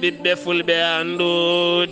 ɓiɓɓe fulɓe andu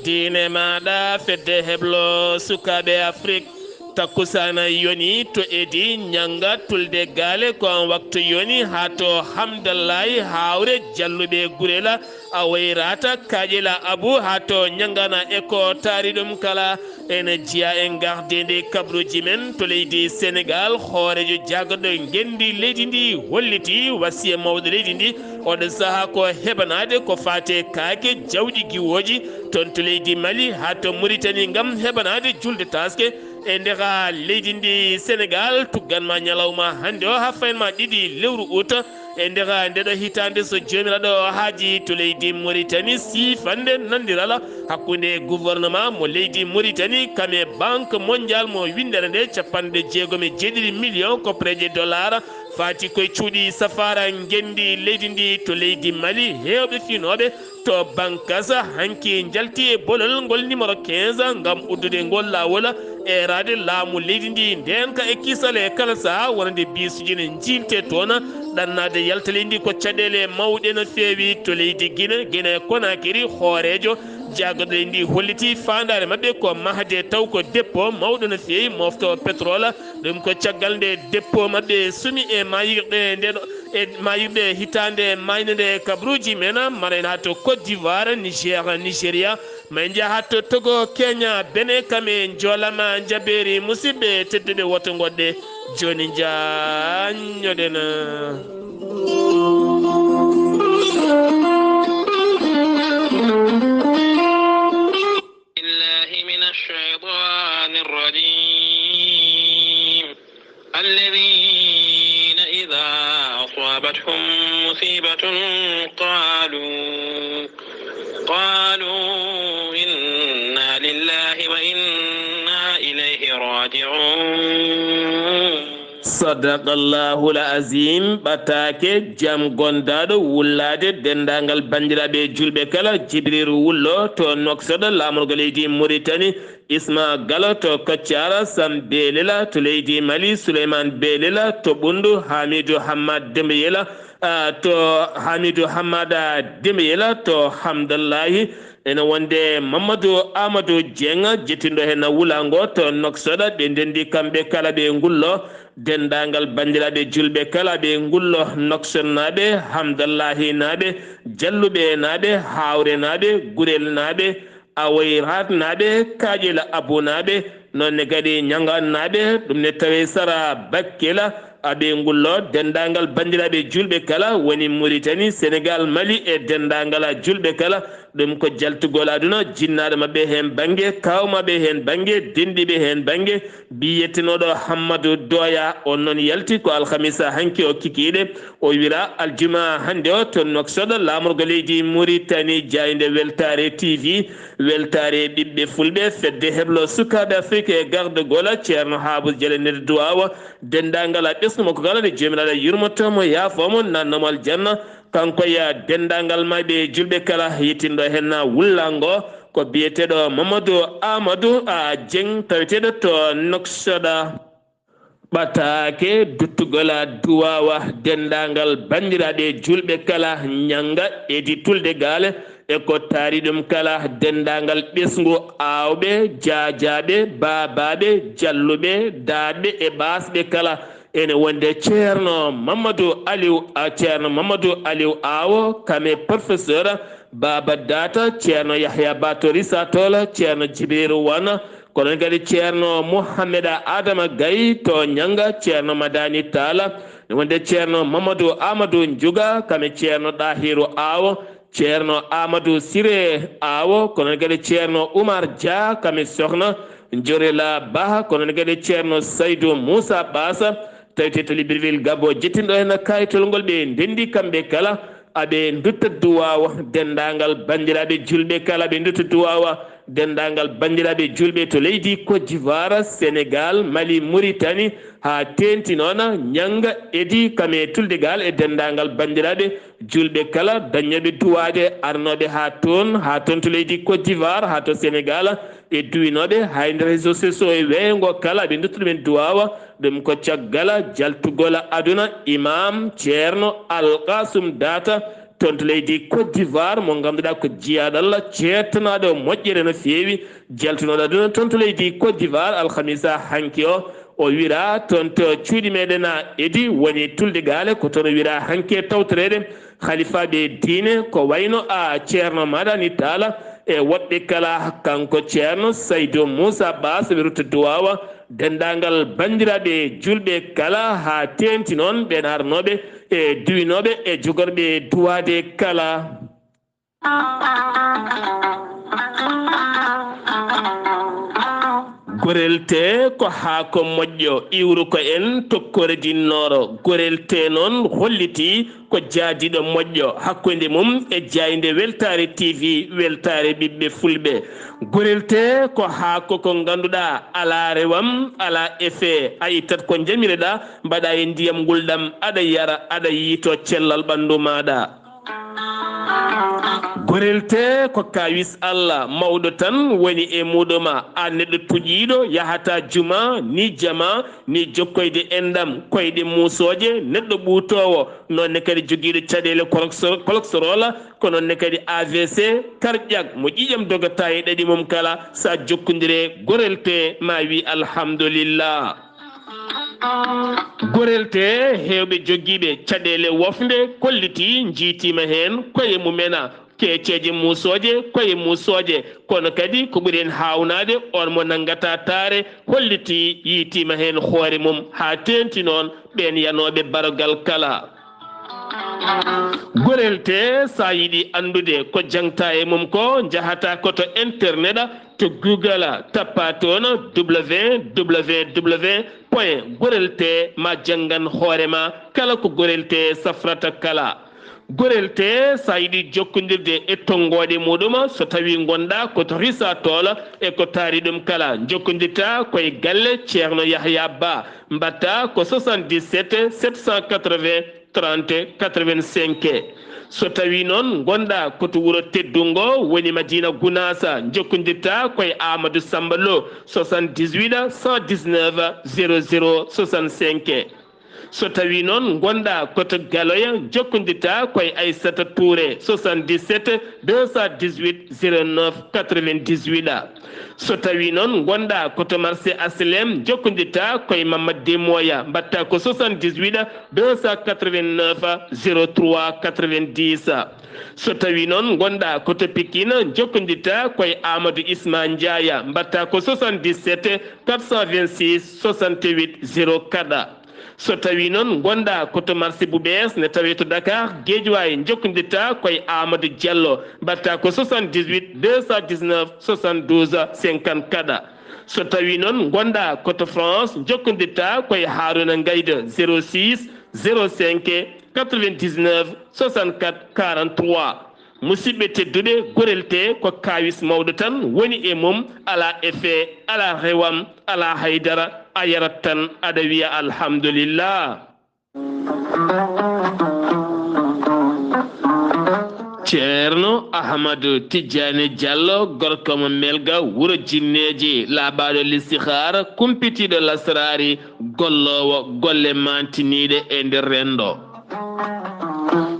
diine maɗa fedde heblo sukaɓe Afrique takkusana yoni to edi ñanga tulde gaale ko an waktu yoni ha to hamdallahi hawre jalluɓe gurela a wayrata kaƴela abou ha to ñangana eko taari ɗum kala ene jiya en gardede kabruji men to leydi Sénégal hoorejo jaggoɗo gendi leydi ndi holliti wasiya mawɗo leydi ndi oɗo saaha ko heɓanade ko fate kaake jawɗi giwoji toon to leydi Mali ha to Mauritanie gam heɓanade julde taske e ndeka leydi ndi Sénégal tugganma ñalawma hande o ha faynma ɗiɗi lewru août e ndeka ndeɗo hitande so jomiraɗo haaji to leydi Mauritanie sifande nandirala hakkude gouvernement mo leydi Mauritanie kame banque mondial mo windere nde 67 millions kopreje dollar fati koye cuuɗi safara gendi leydi ndi to leydi Mali hewɓe finoɓe to bankasa hanki jalti e bolol ngol numéro 15 gam uddude ngol lawol e rade laamu leydi ndi nden ka e kisale kala saha wonande bisuji ne jilte toon ɗannade yaltale ndi ko caɗele mawɗe no feewi to leydi Guinée Conakry hoorejo jaggoɗo ndi holliti fandare mabɓe ko mahde taw ko dépôt mawɗo no feewi mofto pétrole ɗum ko caggal nde dépôt mabɓe sumi e mayirɗe ndeɗo e mayirɗe hitande maynede kabruji men maraen ha to Côte d'Ivoire Niger Nigéria ma jaa ha to Togo Kenya Benin kame joolama jaɓeri musidɓe tedduɓe woto goɗɗe joni jañoɗen الذين إذا أصابتهم مصيبة قالوا إنا لله وإنا إليه راجعون صدق الله العظيم batake jam gondaɗo wullade dendagal bandiraɓe julɓe kala Jibril Wullo to noksoɗo lamorgo leydi Mauritanie Isma Gallo to Kotiara Sam Belela to leydi Mali Souleymane Belela to Ɓundu Hamidou Hammad Dembeyela to Hamidou Hammada Dembeyela to Hamdallahi ene wonde Mamadou Amadou Dieng jettindo hen wulango to noksoɗa ɓe ndendi kamɓe kala ɓe ngullo dendagal bandiraɓe julɓe kala ɓe ngullo noksonnaɓe Hamdallahi naɓe jalluɓe naɓe hawre naɓe gurel naɓe awayrat naɓe kaƴela abou naɓe nonne kadi ñangan naɓe ɗum ne tawe sara bakkela aɓe ngullo dendagal bandiraɓe julɓe kala woni Mauritanie Sénégal Mali e dendagal julɓe kala ɗum ko jaltugol aduna jinnaɗo mabɓe hen banggue kawmaɓe hen banggue dendiɓe hen banggue biyettinoɗo Hammadou Doya on noon yalti ko alhamisa hanki o kikiɗe o wira aljuma hande o to noksoɗo lamorgo leydi Mauritanie jayde weltare TV weltare ɓiɓɓe fulɓe fedde heblo sukaɓe Afrique e garde gola ceerno Habou Dialé nede duwawa dendagal ɓesgumo ko kala nde jomiraɗo yurmotomo yaafomo nannomo aljanna kanko ya dendagal maɓe julɓe kala yettindo hen wullango ko biyeteɗo Mamadou Amadou Dieng taweteɗo to noksoɗa ɓatake duttugola duwawa dendagal bandiraɓe julɓe kala ñanga edi tulde gaale e ko taari ɗum kala dendagal ɓesgu awɓe jajaɓe babaɓe jalluɓe daɗɓe e ɓasɓe kala ene wonde ceerno Mamadou Aliou Awo kame professeur Baba Data ceerno Yahya Batori Satola ceerno Djibril Wana kono kadi ceerno Mouhamed Adama Gaye to ñanga ceerno Madani Talla ne wonde ceerno Mamadou Amadou Ndiouga kame ceerno Dahiru Awo ceerno Amadou Siré Awo kono kadi ceerno Oumar Dia kame sohna Jorela Ba kono kadi ceerno Saydou Moussa Bassa tawte to Libreville Gabo jettindo hen kayitol ngol ɓe ndendi kamɓe kala aɓe dutta duwawa dendagal bandiraɓe julɓe kala ɓe dutta duwawa dendagal bandiraɓe julɓe to leydi Côte d'Ivoire Sénégal Mali Mauritanie ha tenti noon ñanga edi kame tuldegal e dendagal bandiraɓe julɓe kala dañoɓe duwade arnoɓe ha toon to leydi Côte d'Ivoire ha to Sénégal e duwinoɓe ha nder réseau sociaux e weyngo kala ɓe duttuɗo men duwawa ɗum ko caggal jaltugol aduna imam ceerno Alkasum Data tonto leydi Côte d'Ivoire mo ganduɗa ko jiyaɗo ceertanaɗo moƴƴere no feewi jaltunoɗo ɗum tonto leydi Côte d'Ivoire alhamisa hanki o wira tonto cuuɗi meɗen edi woni tulde gaale ko toon wira hanke tawtorede halifaɓe diine ko wayno ceerno Madani Talla e woɓɓe kala kanko ceerno Saydou Moussa Ba soɓe rutta duwawa dendagal bandiraɓe julɓe kala ha tenti noon ɓen arnoɓe e duwinoɓe e jogorɓe duwade kala gorelte ko haako moƴƴo iwru ko en tokkore dinnoro gorelte noon holliti ko jaadiɗo moƴƴo hakkunde mum e jayde weltare TV weltare ɓiɓɓe fulɓe gorelte ko haako ko ganduɗa ala rewam ala effet a ittat ko jamireɗa mbaɗa e ndiyam gulɗam aɗa yara aɗa yiito cellal ɓandu maɗa gorelte ko kawis Allah mawɗo tan woni e muɗuma a neɗɗo tuƴiɗo yahata juma ni jama ni jokkoyde endam koyɗe musoje neɗɗo ɓuutowo nonne kadi joguiɗo caɗele cholestérol ko nonne kadi AVC karƴak mo ƴiƴam dogata e ɗaɗi mum kala sa jokkodire gorelte ma wi alhamdulillah gorelte hewɓe jogiiɓe caɗele wofde kolliti jiitima hen koye mumena keeceje musoje koye musoje kono kadi ko ɓuri en hawnade on mo nangata taare holliti yiitima hen hoore mum ha tenti noon ɓen yanoɓe barogal kala gorelte sa yiɗi andude ko jangta e mum ko jahata koto internet to Google tappa toon www.gorelte ma jangan hoorema kala ko gorelte safrata kala gorelte sa yiɗi jokkodirde e tonggode muɗum so tawi gonɗa koto risatol e ko taari ɗum kala jokkodirta koye galle ceerno Yahya Ba mbatta ko 77 780 30 85 so tawi noon gonɗa koto wuuro teddungo woni Madina Gounassa jokkodirta koye Amadou Samba Lo 78 119 00 65 so tawi noon gonɗa koto Galoya jokkodirta koye Aissata Touré 77 218 09 98 so tawi noon gonɗa koto marché Aslem jokkodirta koye Mamadou Demoya mbatta ko 78 289 03 90 so tawi noon gonɗa koto Pikine jokkodirta koye Amadou Isma Ndiaya mbatta ko 77 426 68 04 so tawi noon gonɗa koto marché Boubès ne tawi to Dakar Guédiawaye jokkodirta koye Amadou Diallo mbatta ko 78 219 72 54 so tawi noon gonɗa koto France jokkodirta koye Harouna Gaïda 06 05 99 64 43 musidɓe tedduɓe gorelte ko kawis mawɗo tan woni e mum ala effet ala rewam ala haydara a yarat tan aɗa wiya alhamdulillah ceerno Ahmadou Tidiane Diallo gorko mo melga wuuro jinneji laaɓaɗo listihara kumpitiɗo lasrari gollowo golle mantiniɗe e nder rendo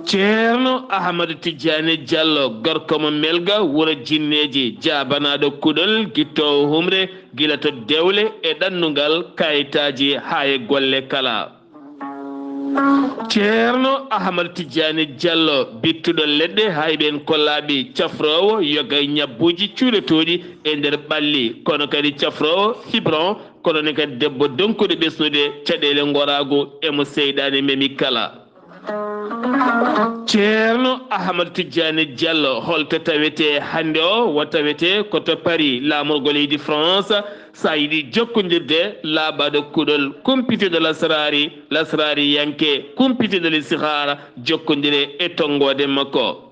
ceerno Ahmadou Tidiane Diallo gorko mo melga wuuro jinneji jabanaɗo kuɗol guittowo humre gila to dewle e ɗannugal kayitaji ha e golle kala ceerno Ahmadou Tidiane Diallo bittuɗo leɗɗe hayɓen kollaɓe cafrowo yoga ñabbuji cuuɗotoɗi e nder ɓalli kono kadi cafrowo fibron kono ne kadi debbo donkuɗo ɓesnude caɗele gorago emo seyɗani memi kala ceerno Ahmadou Tidiane Diallo holto tawete hande o wo tawete koto Paris lamorgo leydi France sa yiɗi jokkodirde laaɓaɗo kuɗol kumpitiɗo lasrari yanke kumpitiɗo listihara jokkodire e tonggode makko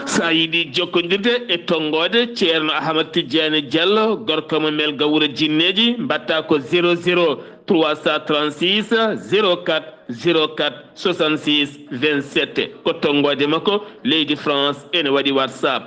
sa yiɗi jokkodirde e tonggode ceerno Ahmadou Tidiane Diallo gorko mo melga wuuro jinneji mbatta ko 00 336 04 04 66 27 ko tonggode makko leydi France ene waɗi WhatsApp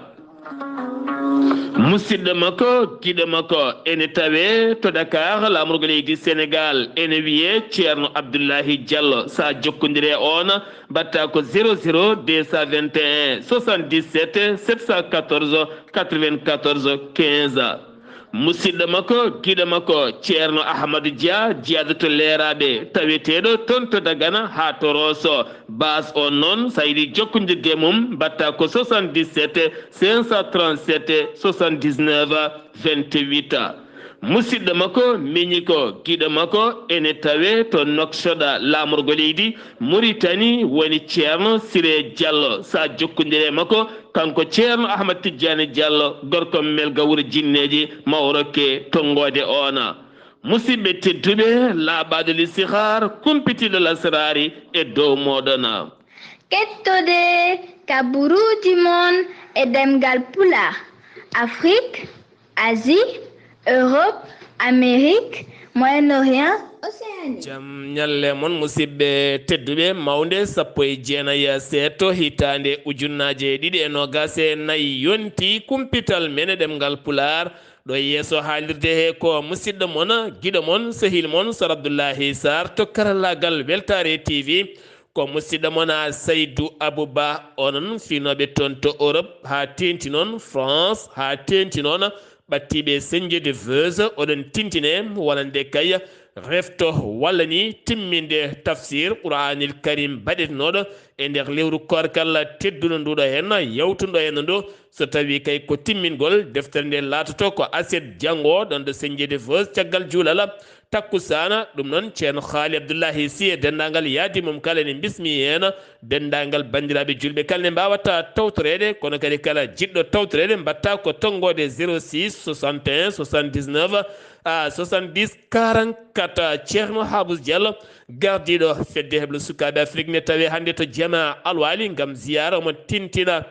musidɗo makko kiɗo makko ene tawe to Dakar lamorgo leydi Sénégal ene wiye ceerno Abdoulahi Diallo sa jokkodire on batta ko 00 221 77 714 94 15 musidɗo makko kiɗo makko ceerno Ahmadou Dia jeyado to leeraɓe taweteɗo toon to Dagana ha to Rosso base on noon sa yiɗi jokkodirde mum batta ko 77 537 79 28 musidɗo makko miñi ko kiɗo makko ene tawe to Noksoɗa lamorgo leydi Mauritanie woni ceerno Siré Diallo sa jokkodire makko kanko ceerno Ahmad Tidiane Diallo gorko mel gawri jinneji mawrokke tongode ona musidɓe tedduɓe laaɓade listihar kumpitiɗo lasrari e dow moɗon kettode kaburuji mon e demgal pula Afrique Asie Europe Amérique Moyen-Orient Océanie jam ñalle mon musidɓe tedduɓe mawde sappo e jeenayi seeto hitande ujunnaje ɗiɗi e nogase nayyi yonti kumpital mene ɗemgal pular ɗo yeeso haalirde he ko musidɗo mon guiɗo mon sehil mon Sar Abdoullahi Sarr to karallagal Weltare TV ko musidɗo mon Saydou Abouba onon finoɓe toon to Europe ha tenti noon France ha tenti noon ɓattiɓe señde Veuse oɗon tintine wonande kay refto walla ni timminde tafsir Qur'anil Karim baɗetenoɗo e nder lewru korkal tedduno nduɗo hen yawtuɗo hen ndu so tawi kay ko timmingol deftere nde latoto ko aset janggo ɗon ɗo señde Veuse caggal juulal takkusana ɗum noon ceerno Haali Abdoullahi Sy e dendagal yaadi mum kala ne bismi hen dendagal bandiraɓe julɓe kala ne mbawata tawtorede kono kadi kala jiɗɗo tawtorede mbatta ko tonggode 06 61 79 70 44 ceerno Habous Diallo gardiɗo fedde heɓlo sukaɓe Afrique ne tawi hande to Jama Alwali gam ziyara omo tintina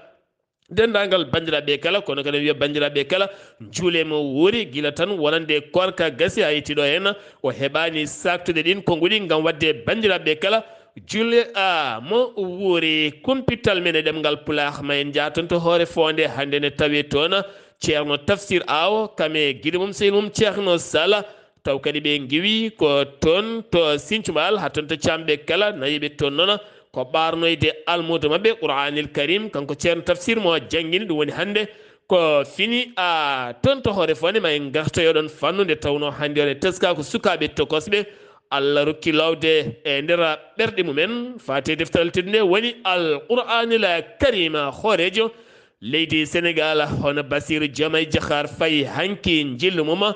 dendagal bandiraɓe kala kono kadi wiya bandiraɓe kala juulemo wuuri gila tan wonande korka gasi ha yettiɗo hen o heɓani saktude ɗin konguɗi gam wadde bandiraɓe kala juule mo wuuri kumpital men e ɗemgal pulaar ma en jaaton to hoore fonde hande ne tawi toon ceerno Tafsir Aw kame guiɗo mum sehil mum ceerno Sala taw kadi ɓe giwi ko toon to Sinthioumal ha toon to camɓe kala nayiɓe toon noon ko ɓarnoyde almudo mabɓe Qur'anil Karim kanko ceerno Tafsir mo jangguini ɗum woni hande ko fini toon to hoore fonde ma en gartoyoɗon fannude tawno hande one teska ko sukaɓe tokosɓe Allah rokki lawde e nder ɓerɗe mumen fate deftaral teddude woni al Qur'anil Karim hoorejo leydi Sénégal hono Bassirou Diomaye Diakhar Faye hanki jillu mum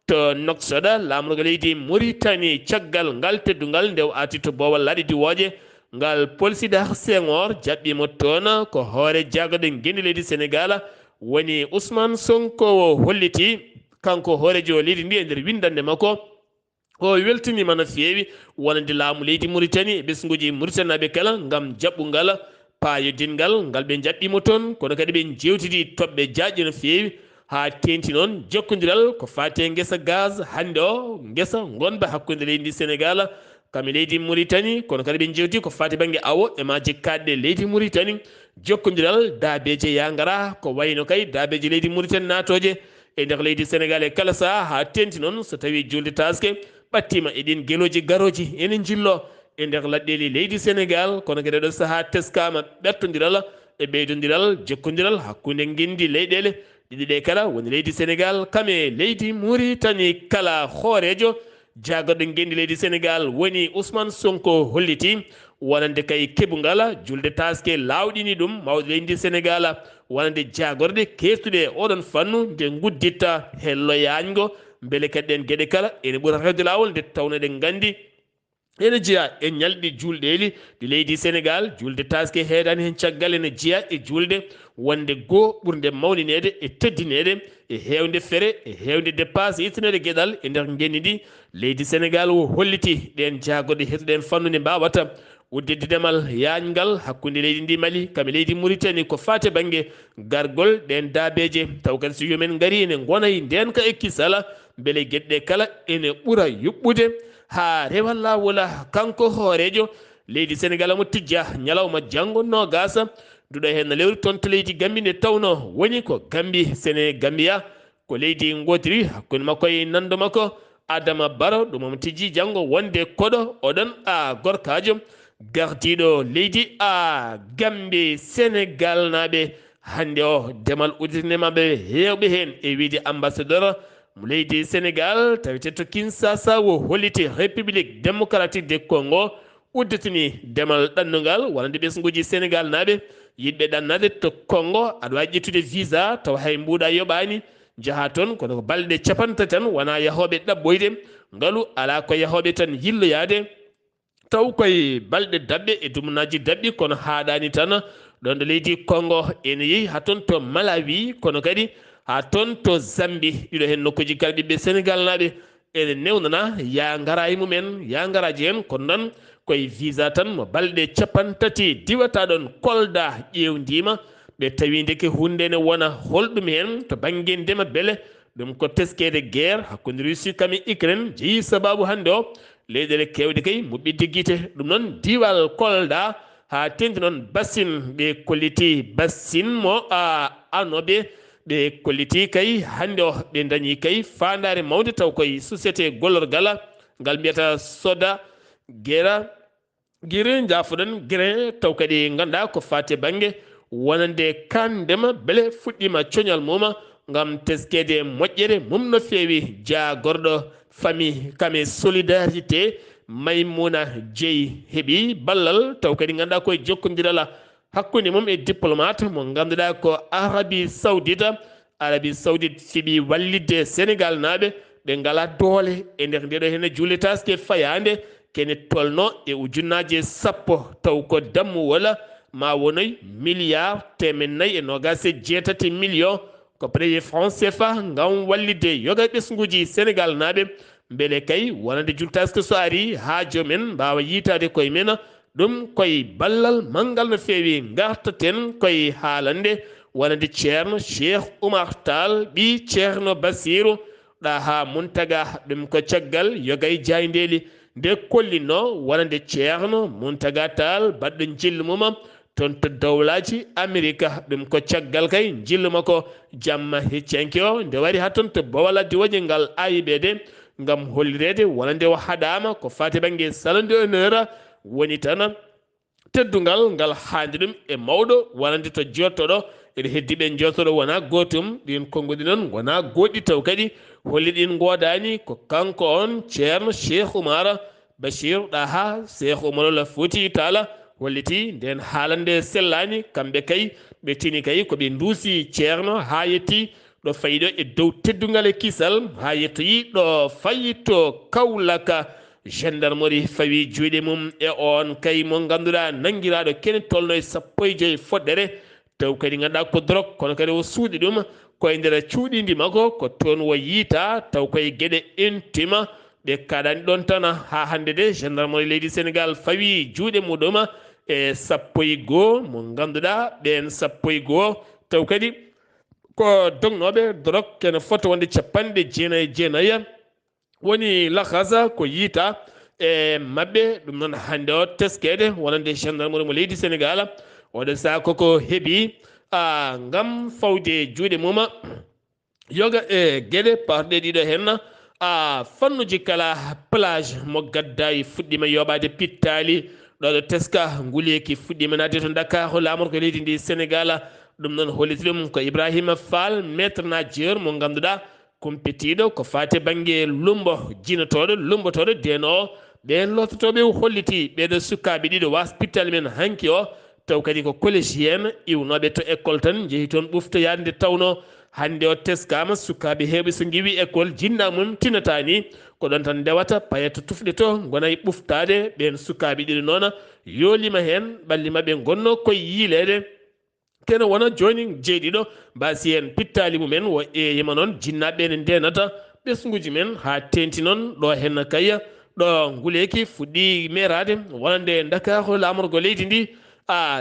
to Noksoɗa lamorgo leydi Mauritanie caggal ngal teddungal ndew ati to Bowal laaɗi diwoje ngal Polsidar Senghor jaɓɓimo toon ko hoore jagode gendi leydi Sénégal woni Ousmane Sonko holliti kanko hoorejo leydi ndi e nder windande makko o weltinima no feewi wonande laamu leydi Mauritanie e ɓesguji Mauritanaɓe kala gam jaɓɓungal paayodingal ngal ɓe jaɓɓimo toon kono kadi ɓe jewtidi toɓɓe jaƴƴe no feewi ha tenti noon jokkodiral ko fate guesa gaz hande o guesa gonba hakkude leydi Sénégal kami leydi Mauritanie kono kadi ɓe jewti ko fati banggue awo e ma jekkaɗe leydi Mauritanie jokkodiral daabeje yangara ko wayno kay daabeje leydi Mauritanie natoje e nder leydi Sénégal e kala saha ha tenti noon so tawi julde taske ɓattima eɗin gueloji garoji ene jillo e nder laɗɗeli leydi Sénégal kono kadi ɗo saaha teskama ɓertodiral e ɓeydodiral jokkodiral hakkude guendi leyɗele ɗiɗi ɗe kala woni leydi Sénégal kame leydi Mauritanie kala hoorejo jagoɗo gendi leydi Sénégal woni Ousmane Sonko holliti wonande kay keɓugal julde taske lawɗini ɗum mawɗo leydi Sénégal wonande jagorde kettuɗe oɗon fannu nde gudditta hello yañgo beele kadi ɗen gueɗe kala ene ɓuura rewde lawol nde tawno ɗen gandi ene jeeya e ñalɗi julɗeli ɗi leydi Sénégal julde taske heedani hen caggal ene jeeya e julde wonde goo ɓurde mawninede e teddinede e hewde fere e hewde dépasse ittanede gueɗal e nder genni ɗi leydi Sénégal o holliti ɗen jagoɗe hetuɗen fannude mbawata uddidde demal yañgal hakkude leydi ndi Mali kame leydi Mauritanie ko fate banggue gargol ɗen daabeje taw kadi so yomen gaari ene gonay nden ka ekkisala beele gueɗɗe kala ene ɓuura yuɓɓude ha rewal lawol kanko hoorejo leydi Sénégal mo tijja ñalawma janggo no gasa duɗo hen lewru toon to leydi Gambie nde tawno woni ko Gambie Sénégambia ko leydi godiri hakkude makko e nando makko Adama Barrow ɗum omo tijji janggo wonde koɗo oɗon gorkajo gardiɗo leydi Gambie Sénégal naɓe hande o demal udditinemaɓe hewɓe hen e wiide ambassadeur mo leydi Sénégal tawete to Kinshasa wo holliti République démocratique du Congo udditini demal ɗannungal wonande ɓesguji Sénégal naɓe yiɗɓe ɗannade to Congo aɗa wawi ƴettude visa taw hay mbuɗa yoɓani jaha toon kono ko balɗe capantati tan wona yahoɓe ɗaɓɓoyde ngaalu ala ko yahoɓe tan yilloyade taw koye balɗe dabɓe e dumunaji dabɓi kono haɗani tan ɗon ɗo leydi Congo ene yeehi ha toon to Malawi kono kadi ha toon to Zambie ɗiɗo hen nokkuji kala ɓiɓɓe Sénégal naɓe ene newnana ya ngara e mumen ya ngaraji hen kono noon koye visa tan mo balɗe capantati diwata ɗon Kolda ƴewdima ɓe tawi ndeke hunde ne wona holɗum hen to banggue ndema beele ɗum ko teskede guerre hakkude Russie kami Ukraine jeeyi sababu hande o leyɗele kewɗe kay mo ɓidde guite ɗum noon diwal Kolda ha tendi noon bassine ɓe kolliti bassine mo anoɓe ɓe kolliti kay hande o ɓe dañi kay fandare mawde taw koye société gollorgal ngal mbiyata Soda guire jafoɗon guirin taw kadi ganduɗa ko fate banggue wonande kandema beele fuɗɗima coñal muma gam teskede moƴƴere mum no fewi jagorɗo famille kame solidarité Maymouna Dieye heeɓi ballal taw kadi ganduɗa koye jokkodirala hakkude mum e diplomate mo ganduɗa ko Arabie Saoudite fiiɓi wallidde Sénégal naɓe ɓe ngala doole e nder ndeɗo hen juuletaske fayande kene tolno e ujunnaje sappo taw ko dammuwol ma wonoy milliard temen 427 million ko prix franc CFA ngam wallide yoga ɓesguji Sénégal naɓe beele kay wonande jultaske so ari ha jomen mbawa yitade koye men ɗum koye ballal manggal no fewi gartaten koye haalande wonande ceerno Cheikh Oumar Tall ɓi ceerno Bassirou ɗa ha Muntaga ɗum ko caggal yogay jaydeli nde kollino wonande ceerno Muntaga Tall baɗɗo jillu mum toon to dawlaji Amérique ɗum ko caggal kay jillu makko jamma heccanki o nde wari ha toon to Bawol diwoje ngal AIBD ngam hollirede wonande o haɗama ko fate banggue salon de honneur woni tan teddugal ngal handi ɗum e mawɗo wonande to jottoɗo eɗe heddiɓe jottoɗo wona gotum ɗin konngudi noon wona goɗɗi taw kadi holli ɗin godani ko kanko on ceerno Cheikh Oumar Bachir ɗaha Cheikh Oumar Fouti Tall holliti nden haalande sellani kamɓe kay ɓe tini kay koɓe duusi ceerno ha yetti ɗo fayiɗo e dow teddugal e kisal ha yettoyi ɗo fayi to Kaulaka gendarmerie fawi juuɗe mum e on kay mo ganduɗa nanguiraɗo kene tolno e 15 foɗɗere taw kadi ganduɗa ko drogue kono kadi o suuɗi ɗum koye nder cuuɗidi makko ko toon wo yiita taw koye gueɗe intime ɓe kaɗani ɗon tan ha hande de gendarmerie leydi Sénégal fawi juuɗe muɗum e 11 mo ganduɗa ɓen 11 taw kadi ko dognoɓe drogue kene fota wonde 99 woni lakasa ko yiita e mabɓe ɗum noon hande o teskede wonande gendarmerie mo leydi Sénégal oɗo saa koko heeɓi ngam fawde juuɗe mum yoga e gueɗe parɗe ɗiɗo hen fannuji kala plage mo gadda e fuɗɗima yoɓade pittali ɗoɗo teska nguleyki fuɗɗima nadde to Dakar lamor ko leydi ndi Sénégal ɗum noon holliti ɗum ko Ibrahima Fall maître nageur mo ganduɗa compétiɗo ko fate banggue lumbotoɗo deno ɓen lottotoɓe holliti ɓeɗo sukaɓe ɗiɗo waspittal men hanki o taw kadi ko collégienne iwnoɓe to école tan jeehi toon ɓuftoyade nde tawno hande o teskama sukaɓe hewɓe so giwi école jinna mum tinatani ko ɗon tan ndewata payata tufɗe to gona e ɓuftade ɓen sukaɓe ɗiɗo noon yolima hen ɓalli mabɓe gonno koye yiilede kene wona joni jeeɗiɗo mbasi hen pittali mumen wo eyima noon jinnaɓe ne ndenata ɓesguji men ha tenti noon ɗo hen kaya ɗo nguleyki fuɗɗi merade wonande Dakar lamorgo leydi ndi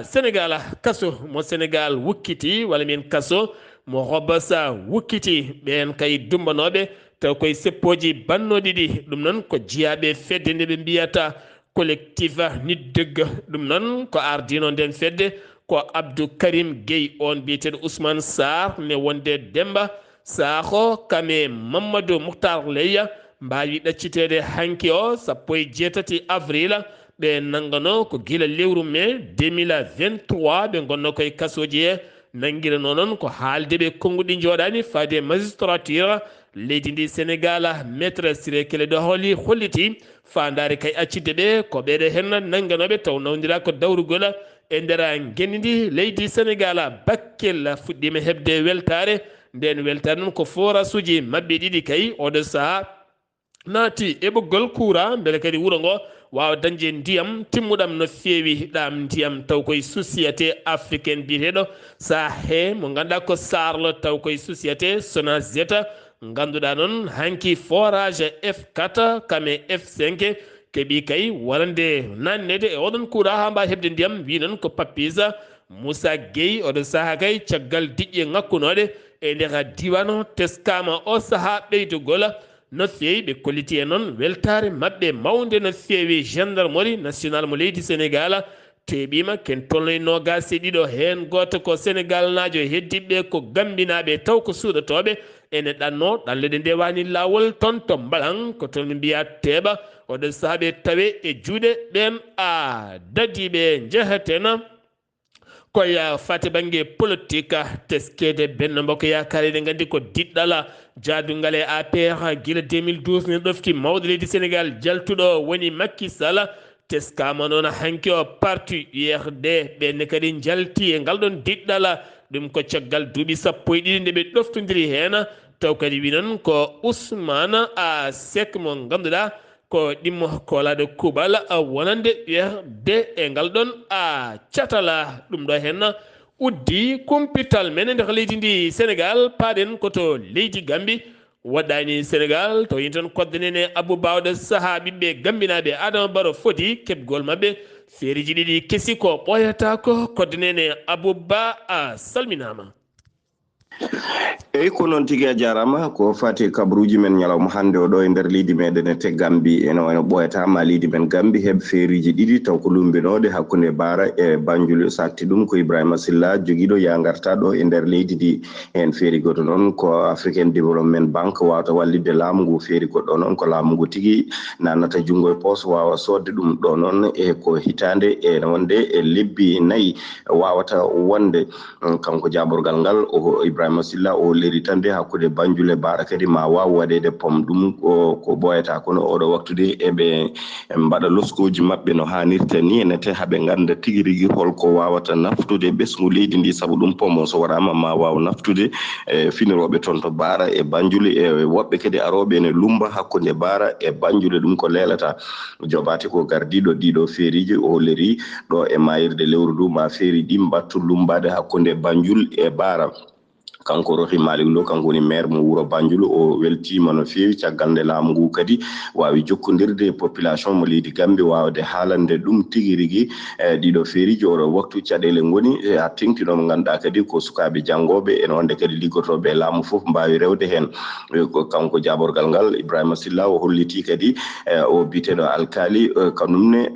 Sénégal kaso mo Sénégal wukkiti walla min kaso mo Hobasa wukkiti ɓen kay dumbanoɓe taw koye seppoji bannoɗi ɗi ɗum noon ko jiyaɓe fedde nde ɓe mbiyata collectif nit degg ɗum noon ko ardino nden fedde ko Abdou Karim Gueye on biyeteɗo Ousmane Sarr ne wonde Demba Sakho kame Mamadou Mouhtar Leya mbawi ɗaccitede hanki o 17 avril ɓe nangano ko gila lewru mai 2023 ɓe gonno koye kasoji he nanguirano noon ko haalde ɓe konguɗi joɗani faade magistrature leydi ndi Sénégal maître Ciré Clédor Ly holliti fandare kay accidde ɓe ko ɓeɗe hen nanganoɓe taw nawdira ko dawrugol e nder gendidi leydi Sénégal Bakel fuɗɗima hebde weltare nden weltare noon ko forage uji mabɓe ɗiɗi kay oɗo saaha naati e ɓoggol courant beele kadi wuuro ngo wawa dañde ndiyam timmuɗam no feewi ɗam ndiyam taw koye société africaine biyeteɗo Sahe mo ganduɗa ko sarlo taw koye société Sonaged ganduɗa noon hanki forage F4 kame F5 keeɓi kay warande nannede e oɗon courant ha mbawi hebde ndiyam wi noon ko Papisa Moussa Gueye oɗo saaha kay caggal diƴƴe ngakkunoɗe e nder diwan teskama o saaha ɓeydugol no feewi ɓe kolliti e noon weltare mabɓe mawde no feewi gendarmerie national mo leydi Sénégal teɓima ken tolnoye nogas e ɗiɗo hen goto ko Sénégal najo heddiɓe ko gambinaɓe taw ko suuɗotoɓe ene ɗanno ɗallede nde wani lawol toon to Mbalang ko toon mbiya teeɓa oɗo saaha tawe e juuɗe ɓen a dadiɓe jeehetena koye fate banggue politique teskede Benno Bokk Yakar eɗen gandi ko diɗɗala jaadugal e APR guila 2012 ne ɗofti mawɗo leydi Sénégal jaltuɗo woni Macky Sall teskama noon hanki o parti URD ɓenne kadi jalti e ngal ɗon diɗɗala ɗum ko caggal duuɓi 12 nde ɓe ɗoftodiri hen taw kadi wi noon ko Ousmane Seck mo ganduɗa ko ɗimmo kolaɗo kuuɓal wonande URD e ngal ɗon catala ɗum ɗo hen uddi kumpital men nder leydi ndi Sénégal paaɗen koto leydi Gambie waɗɗani Sénégal to yin tan kodde nene Abou Bawɗo saaha ɓiɓɓe gambinaɓe Adama Barrow foti keɓgol mabɓe feeriji ɗiɗi kesi ko ɓoyata ko kodde nene Abou Ba salminama. eyyi ko noon tigui a jarama ko fati kabaruji men ñalawma hande o ɗo e nder leydi meɗen te Gambie eno ɓoyatama leydi men Gambie heeɓe feeriji ɗiɗi taw ko lumbinoɗe hakkude Bara e Banjul sakti ɗum ko Ibrahima Silla joguiɗo yagarta ɗo e nder leydi ndi hen feeri goto noon ko African Development Bank wawata wallide laamu ngu feeri goɗɗo noon ko laamu ngu tigui nannata junggo e poos wawa sodde ɗum ɗo noon e ko hitande e wonde e lebbi 4 wawata wonde kanko jaɓorgal ngal o Ibrahima Silla o leritande hakkude Banjul e Bara kadi ma waw waɗede pom ɗum ko ɓoyata kono oɗo waktude eɓe mbaɗa loskoji mabɓe no hannirta ni enete haaɓe ganda tigui rigui holko wawata naftude ɓesgu leydi ndi saabu ɗum pom so waɗama ma waw naftude finiroɓe toon to Bara e Banjul e woɓɓe kadi aroɓe ne lumba hakkude Bara e Banjul ɗum ko lelata jobate ko gardiɗo ɗiɗo feeriji o leri ɗo e mayirde lewru ndu ma feeri ɗi mbattu lumbade hakkude Banjul e Bara kanko Rohey Malick Lowe kanko woni maire mo wuro Banjul o weltima no feewi caggal nde laamu ngu kadi wawi jokkodirde population mo leydi Gambie wawde haalande ɗum tigui rigui ɗiɗo feeriji oɗo waktu caɗele goni ha tengtinomo ganduɗa kadi ko sukaɓe janggoɓe ene wonde kadi liggotoɓe laamu foof mbawi rewde hen kanko jaɓorgal ngal Ibrahima Silla o holliti kadi o biteɗo alkali kanumne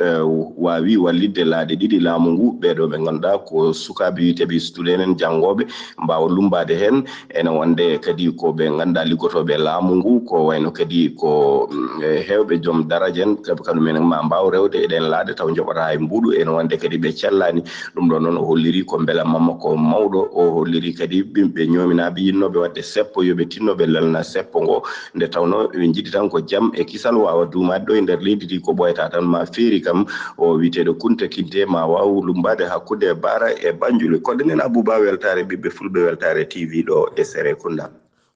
wawi wallidde laaɗe ɗiɗi laamu ngu ɓeɗo ɓe ganduɗa ko sukaɓe witeɓe student en janggoɓe mbawa lumbade hen ene wonde kadi ko ɓe ganduɗa liggotoɓe laamu ngu ko wayno kadi ko hewɓe joom daraja en kañumen ma mbaw rewde eɗen laaɗe taw joɓata e mbuɗu ene wonde kadi ɓe cellani ɗum ɗo noon o holliri ko beela mamma ko mawɗo o holliri kadi ɓe ñoominaɓe yinnoɓe wadde seppo yoɓe tinnoɓe lelna seppo ngo nde tawno ɓe jiiɗi tan ko jaam e kisal wawa duumade ɗo e nder leydi ndi ko ɓoyata tan ma feeri kam o witeɗo Kunta Kinte ma waw lumbade hakkude Bara e Banjul koɗɗo nen Abouba weltare ɓiɓɓe fulɓe weltare TV ɗo e Serekunda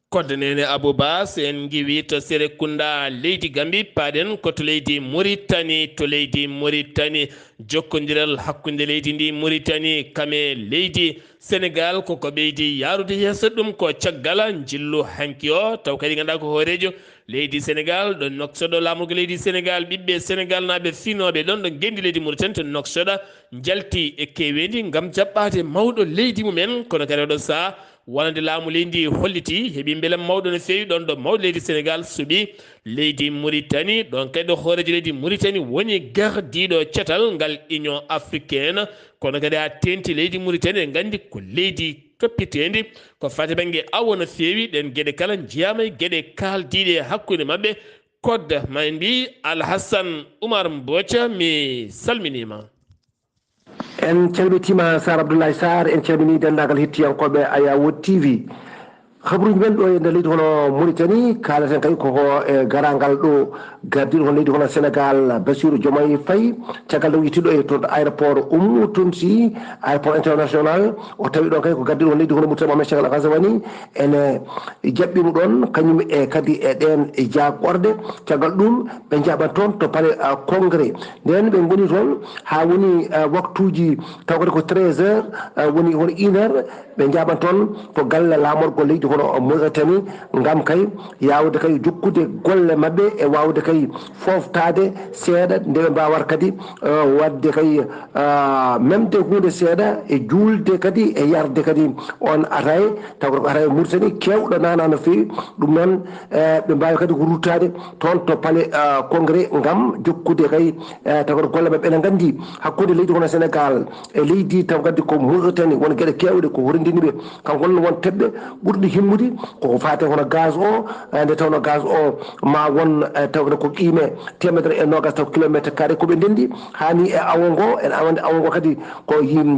kodde nene Abouba so en giwi to Serekunda leydi Gambie paaɗen koto leydi Mauritanie to leydi Mauritanie jokkodiral hakkude leydi ndi Mauritanie kame leydi Sénégal koko ɓeydi yarude yeeso ɗum ko caggal jillu hanki o taw kadi ganduɗa ko hoorejo leydi Sénégal ɗo noksoɗo laamugo leydi Sénégal ɓiɓɓe Sénégal naɓe finoɓe ɗon ɗo gendi leydi Mauritanie to noksoɗa jalti e kewendi gam jaɓɓade mawɗo leydi mumen kono kadi oɗo saaha wonande laamu leydi holliti heeɓi beele mawɗo no feewi ɗon ɗo mawɗo leydi Sénégal suuɓi leydi Mauritanie ɗon kadi ɗo hooreji leydi Mauritanie woni gardiɗo cetal ngal Union africaine kono kadi ha tenti leydi Mauritanie gandi ko leydi toppitendi ko fati banggue awo no feewi ɗen gueɗe kala jeyama e gueɗe kaldiɗe hakkude mabɓe kodde ma en mbi Alhassane Oumar Mbodja mi salminima. En calmitima Sar Abdoulaye Sarr en calmini dendagal hettiyankoɓe Ayawood TV habruji men ɗo e nder leydi hono Mauritanie kalaten kay koko e garangal ɗo gardiɗo hono leydi hono Sénégal Bassirou Diomaye Faye caggal ɗo yittiɗo e to aéroport Oumou-Tounsi aéroport international o tawi ɗon kay ko gardiɗo hono leydi hono Mauritanie Mohamed Cheikh Al Ghazouani ene jaɓɓimo ɗon kañum e kadi e ɗen e jagorɗe caggal ɗum ɓe jaɓat toon to palais congrès nden ɓe goni toon ha woni waktuji taw kadi ko 13h woni hono 1h ɓe jaɓat toon ko galle lamorgo leydi hono Mauritanie ngam kay yawde kay jokkude golle mabɓe e wawde kay foftade seeɗa nde ɓe mbawata kadi wadde kay memde hunde seeɗa e julde kadi e yarde kadi on ataye taw ko ataye Mauritanie kewɗo nana no fewi ɗum noon ɓe mbawi kadi ko ruttade toon to palais congrès ngam jokkude kay taw koto golle mabɓe ene gandi hakkude leydi hono Sénégal e leydi taw kadi ko Mauritanie won gueɗe kewɗe ko horindiniɓe kanko won teɓɓe ɓurɗi himmude koko fate hono gaz o nde tawno gaz o ma won tawde ko qime 120 kilométre carré koɓe ndendi hani e awo ngo en awande awo ngo kadi ko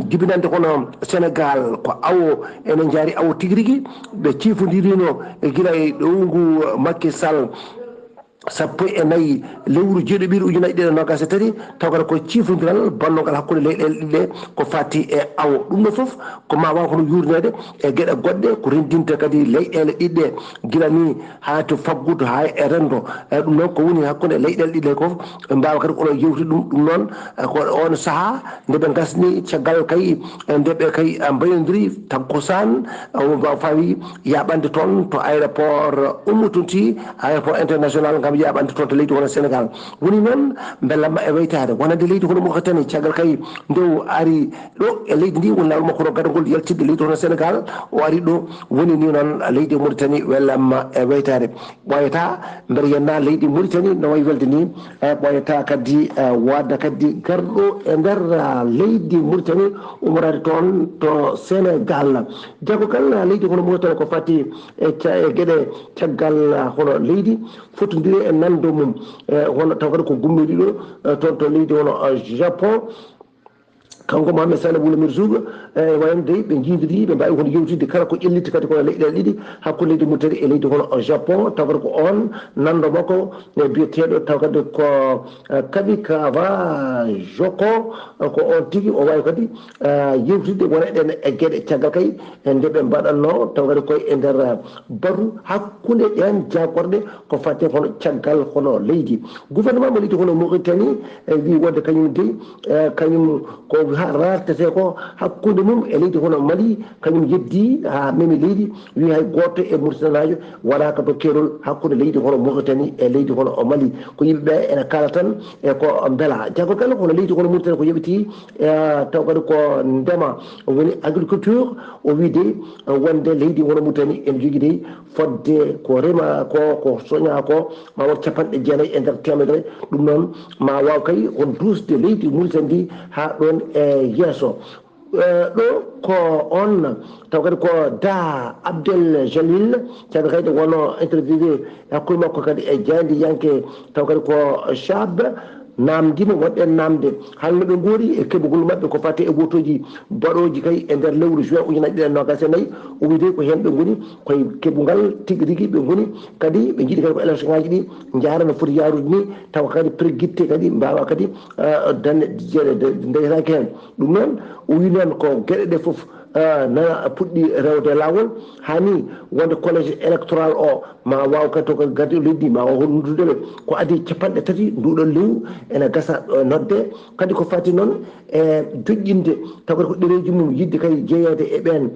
jibinande hono Sénégal ko awo ene jaari awo tigui rigui ɓe cifodirino e guila e ɗowngu Macky Sall 14 lewru jeeɗiɓiɗi ujunnaje ɗiɗi e nogas e tati taw kadi ko cifodiral bannogal hakkude leyɗele ɗiɗɗe ko fati e awo ɗum ɗo foof ko ma waw kono yurnede e gueɗe goɗɗe ko rendinta kadi leyɗele ɗiɗɗe guila ni ha to faggudu ha e rendo ɗum noon ko woni hakkude leyɗele ɗiɗɗe ko ɓe mbawa kadi kono yewtude ɗum noon ko on saaha nde ɓe gasni caggal kay nde ɓe kay mbayodiri takkusan fawi yaɓande toon to aéroport Oumou-Tounsi aéroport international ngam yaɓande toon to leydi hono Sénégal woni noon bellamma e waytade wonande leydi hono Mauritanie caggal kay ndew ari ɗo e leydi ndi woni lawol makko gadagol yaltidde leydi hono Sénégal o ari ɗo woni ni noon leydi Mauritanie wellamma e waytade ɓoyata mbeɗa yenna leydi Mauritanie no wayi welde ni ɓoyata kadi wadda kadi garɗo e nder leydi Mauritanie umorade toon to Sénégal jagogal leydi hono Mauritanie ko fati e gueɗe caggal hono leydi fotodiri e nando mum hono taw kadi ko gummiɗi ɗo toon to leydi hono Japon kanko Mohamed Saleh Woulamir Sougou wayande ɓe jiidiri ɓe mbawi hono yewtide kala ko ƴelliti kadi kono leyɗele ɗiɗi hakkude leydi Mauritanie e leydi hono Japon taw kadi ko on nando makko biyeteɗo taw kadi ko Kabi Kava Joko ko on tigui o wawi kadi yewtide wona ɗen e gueɗe caggal kay nde ɓe mbaɗanno taw kadi koye e nder baatu hakkude ɗen jagorɗe ko fate hono caggal hono leydi gouvernement mo leydi hono Mauritanie wi wonde kañum dey kañum ko rartete ko hakkude mum e leydi hono Mali kañum yeddi ha memi leydi wi hay goto e Mauritanie waɗaka to keerol hakkude leydi hono Mauritanie e leydi hono Mali ko yimɓeɓe ene kala tan e ko beela jaggogal hono leydi hono Mauritanie ko yoɓiti taw kadi ko ndema woni agriculture o wi de wonde leydi hono Mauritanie ene jogui de fodde ko rema ko soña ko ma won 90 e nder temedere ɗum noon ma waw kay on dusde leydi Mauritanie ndi ha ɗon e yesso ɗo ko on taw kadi ko Da Abdel Jalil caga kadi wono interviewé hakkude makko kadi e Diandi Yanke taw kadi ko Chab namdima wonɗen namde halno ɓe goori e keɓogol mabɓe ko fate e wotoji baɗoji kay e nder lewru juin ujunnaje ɗiɗi e nogas e nayyi o wi de ko hen ɓe goni koye keɓogal tigui rigui ɓe goni kadi ɓe jiiɗi kadi ko élection ngaji ɗi jara no foti yarude ni taw kadi préguitte kadi mbawa kadi danne deyetake hen ɗum noon o wi noon ko gueɗe ɗe foof na puɗɗi rewde lawol hani wonde collège électoral o ma waw kadi to gardi leydi ma waw noddudeɓe ko adi 3 nduɗon lewru ene gasa nodde kadi ko fati noon e joƴƴinde taw kadi ko ɗereji mum yidde kadi jeeyede e ɓen